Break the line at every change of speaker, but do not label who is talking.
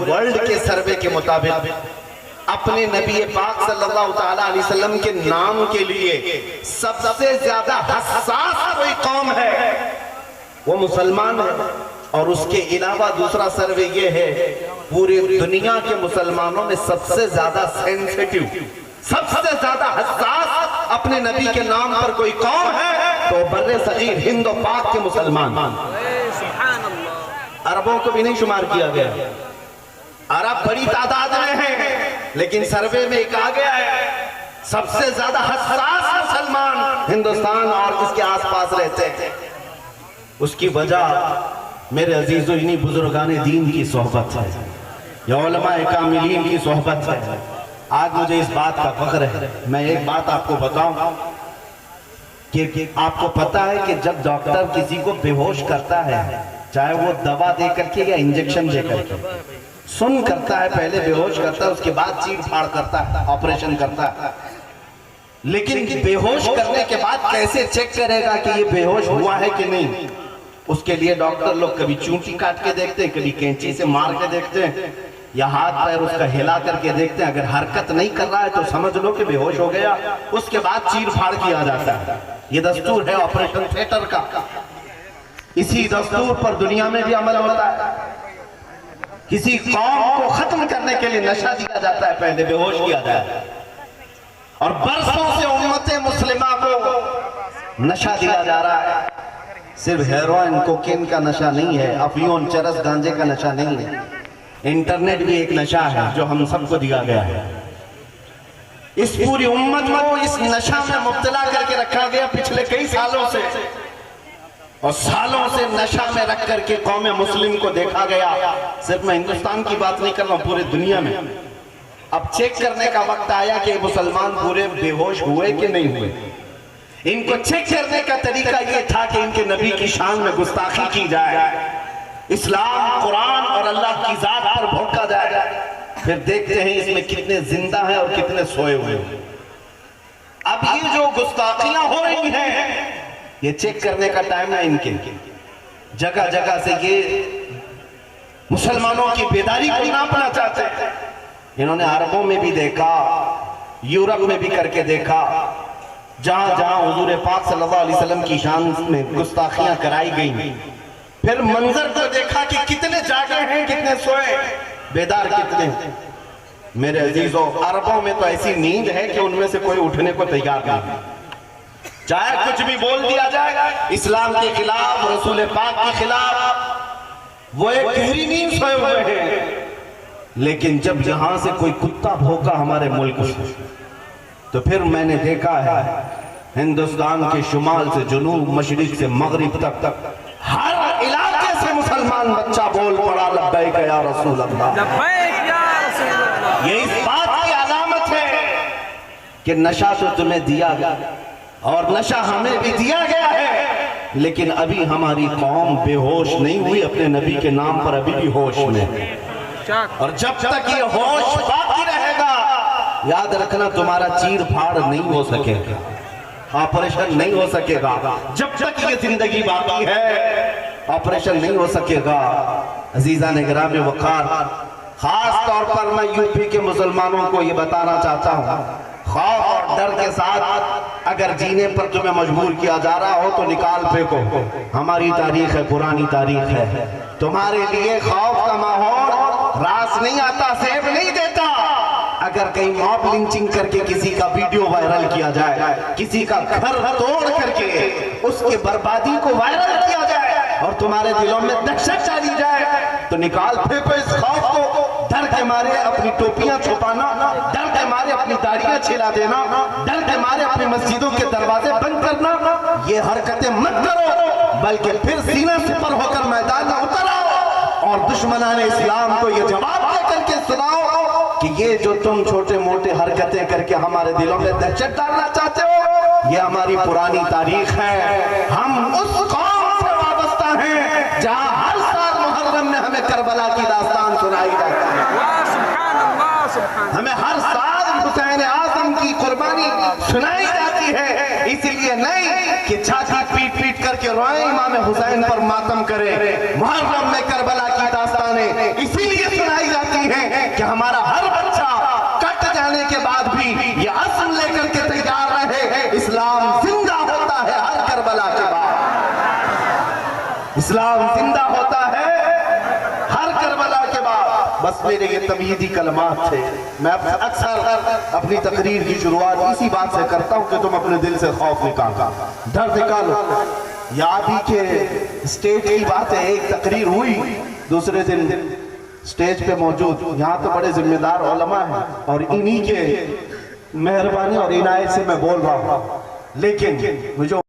World کے survey کے مطابق اپنے نبی پاک صلی اللہ تعالیٰ علیہ وسلم کے نام کے لیے سب سے زیادہ حساس کوئی قوم ہے وہ مسلمان ہے. اور اس کے علاوہ دوسرا سروے یہ ہے پوری دنیا کے مسلمانوں میں سب سے زیادہ سینسیٹیو، سب سے زیادہ حساس اپنے نبی کے نام پر کوئی قوم ہے تو بر صغیر ہند و پاک کے مسلمان. عربوں کو بھی نہیں شمار کیا گیا. عرب بڑی تعداد میں ہیں لیکن سروے میں ایک آ گیا ہے سب سے زیادہ حساس مسلمان ہندوستان اور اس کے آس پاس رہتے ہیں. اس کی وجہ میرے عزیزو انہی بزرگان دین کی صحبت ہے یا علماء کاملین کی صحبت ہے. آج مجھے اس بات کا فخر ہے. میں ایک بات آپ کو بتاؤں کہ آپ کو پتا ہے کہ جب ڈاکٹر کسی کو بے ہوش کرتا ہے چاہے وہ دوا دے کر کے یا انجیکشن دے کر کے سن کرتا ہے، پہلے بے ہوش کرتا ہے اس کے بعد چیر پھاڑ کرتا ہے، آپریشن کرتا ہے. لیکن بے ہوش کرنے کے بعد کیسے چیک کرے گا کہ یہ بے ہوش ہوا ہے کہ نہیں؟ اس کے لیے ڈاکٹر لوگ کبھی چونٹی کاٹ کے دیکھتے ہیں، کبھی کینچی سے مار کے دیکھتے ہیں یا ہاتھ پیر اس کا ہلا کر کے دیکھتے ہیں. اگر حرکت نہیں کر رہا ہے تو سمجھ لو کہ بے ہوش ہو گیا. اس کے بعد چیر پھاڑ کیا جاتا ہے. یہ دستور ہے آپریشن تھیٹر کا. اسی دستور پر دنیا میں بھی عمل ہوتا ہے. کسی قوم کو ختم کرنے کے لیے نشہ دیا جاتا ہے، پہلے بے ہوش کیا جاتا ہے. اور برسوں سے امت مسلمہ کو نشہ دیا جا رہا ہے. صرف ہیروئن کوکین کا نشہ نہیں ہے، افیون چرس گانجے کا نشہ نہیں ہے. انٹرنیٹ بھی ایک نشہ ہے جو ہم سب کو دیا گیا ہے. اس پوری امت کو اس نشہ میں مبتلا کر کے رکھا گیا پچھلے کئی سالوں سے، اور سالوں سے نشہ میں رکھ کر کے قوم مسلم کو دیکھا گیا. صرف میں ہندوستان کی بات نہیں کر رہا ہوں، پورے دنیا میں. اب چیک کرنے کا وقت آیا کہ مسلمان پورے بے ہوش ہوئے کہ نہیں ہوئے. ان کو چیک کرنے کا طریقہ یہ تھا کہ ان کے نبی کی شان میں گستاخی کی جائے، اسلام، قرآن اور اللہ کی ذات پر بھڑکا جائے. پھر دیکھتے ہیں اس میں کتنے زندہ ہیں اور کتنے سوئے ہوئے ہیں. اب یہ جو گستاخیاں ہو رہی ہیں یہ چیک کرنے کا ٹائم ہے ان کے. جگہ جگہ سے یہ مسلمانوں کی بیداری کو ناپنا چاہتے ہیں. انہوں نے عربوں میں بھی دیکھا، یورپ میں بھی کر کے دیکھا، جہاں جہاں حضور پاک صلی اللہ علیہ وسلم کی شان میں گستاخیاں کرائی گئیں. پھر منظر کو دیکھا کہ کتنے جاگے ہیں، کتنے سوئے، بیدار کتنے. میرے عزیزو، عربوں میں تو ایسی نیند ہے کہ ان میں سے کوئی اٹھنے کو تیار نہیں. چاہے کچھ بھی بول دیا جائے اسلام کے خلاف، رسول پاک کے خلاف، وہ ایک گہری نیند سوئے ہوئے ہیں. لیکن جب یہاں سے کوئی کتا بھوکا ہمارے ملک سے تو پھر میں نے دیکھا ہے ہندوستان کے شمال سے جنوب، مشرق سے مغرب تک ہر علاقے سے مسلمان بچہ بول پڑا لبیک یا رسول اللہ.
لبیک یا رسول اللہ.
یہ اس بات کی علامت ہے کہ نشہ تو تمہیں دیا گیا اور نشہ ہمیں بھی دیا گیا ہے، لیکن ابھی ہماری قوم بے ہوش نہیں ہوئی، اپنے نبی کے نام پر ابھی بھی ہوش میں. اور جب تک یہ ہوش باقی رہے گا یاد رکھنا تمہارا چیر پھاڑ نہیں ہو سکے گا، آپریشن نہیں ہو سکے گا. جب تک یہ زندگی باقی ہے آپریشن نہیں ہو سکے گا. عزیزان گرامی وقار، خاص طور پر میں یو پی کے مسلمانوں کو یہ بتانا چاہتا ہوں، خوف اور ڈر کے ساتھ اگر جینے پر تمہیں مجبور کیا جا رہا ہو تو نکال پھینکو. ہماری تاریخ ہے، پرانی تاریخ ہے. تمہارے لیے خوف کا ماحول راس نہیں آتا، سیب نہیں دیتا. اگر کہیں موب لنچنگ کر کے کسی کا ویڈیو وائرل کیا جائے، کسی کا گھر توڑ کر کے اس کی بربادی کو وائرل کیا جائے اور تمہارے دلوں میں دہشت ڈالی جائے تو نکال پھینکو اس خوف کو. ڈر کے مارے اپنی ٹوپیاں چھپانا، ڈر کے مارے اپنی داڑیاں چھلا دینا، ڈر کے مارے اپنی مسجدوں کے دروازے بند کرنا، یہ حرکتیں مت کرو، بلکہ پھر سینہ سپر ہو کر میدان میں اتر آؤ اور دشمنان اسلام کو یہ جواب دے کر کے سناؤ کہ یہ جو تم چھوٹے موٹے حرکتیں کر کے ہمارے دلوں میں دہشت ڈالنا چاہتے ہو یہ ہماری پرانی تاریخ ہے. ہم اس قوم سے وابستہ ہیں جہاں ہر سال محرم میں ہمیں کربلا کی داستان سنائی جاتی ہے. ہمیں ہر سال حسین اعظم کی قربانی سنائی جاتی ہے. اس لیے نہیں کہ چھاتی پیٹ پیٹ کر کے روئیں امام حسین پر ماتم کرے. محرم میں کربلا کی داستانیں اسی لیے سنائی جاتی ہمارا ہر بچہ کٹ جانے کے بعد بھی یہ عزم لے کر کے تیار رہے، اسلام زندہ ہوتا ہے ہر کربلا کے بعد، اسلام زندہ ہوتا ہے ہر کربلا کے بعد۔ بس میرے یہ تمہیدی کلمات تھے۔ میں اکثر اپنی تقریر کی شروعات اسی بات سے کرتا ہوں کہ تم اپنے دل سے خوف نکالو، ڈر نکالو۔ یاد ہی کہ اسٹیج کی بات ہے، ایک تقریر ہوئی، دوسرے دن اسٹیج پہ موجود یہاں تو بڑے ذمہ دار علماء ہیں اور انہی کے مہربانی اور عنایت سے میں بول رہا ہوں، لیکن مجھے